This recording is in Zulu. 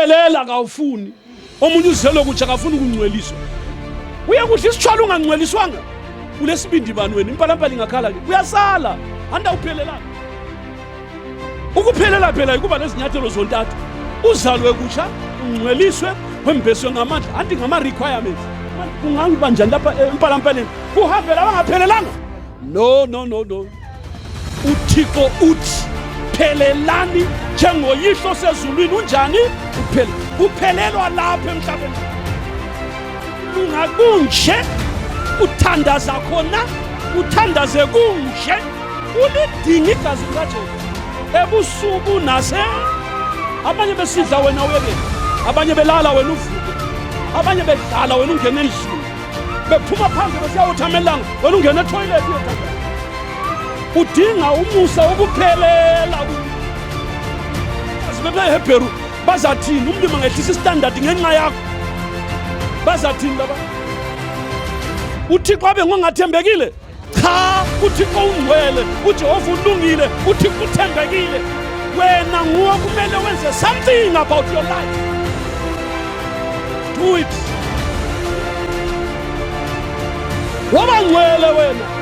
ukuphelela kawufuni. Omunye uzelo ukuthi akafuni ukungcweliswa. Uyakuhle isitshwala ungangcweliswanga. Kulesibindi bani wena impalampala ingakhala ke. Uyasala. Anda uphelelana. Ukuphelela phela kuba nezinyathelo zontathu. Uzalwe kutsha, ungcweliswe, wembeswe ngamandla. Anti ngama requirements. Kungangiba njani lapha empalampaleni? Kuhambela abangaphelelanga? No. Uthixo uthi phelelani njengoyihlo sezulwini unjani? Uphelelwa lapha emhlabeni. Ungakunje uthandaza khona, uthandaze kunje, ulidinga igazi likaJesu. Ebusuku nase abanye besidla wena uyeke, abanye belala wena uvuke, abanye bedlala wena ungena endlini, bephuma phandle besiyawuthamelanga wena ungena etoilet uyothatha. Udinga umusa ukuphelela. Asibe beHebheru bazathini umuntu mangehlisa istandard ngenxa yakho? Bazathini laba? Uthixo abe ngongathembekile? Cha, uThixo ungcwele, uJehova ulungile, uThixo uthembekile. Wena nguwe kumele wenze something about your life. Do it. Wabangcwele wena.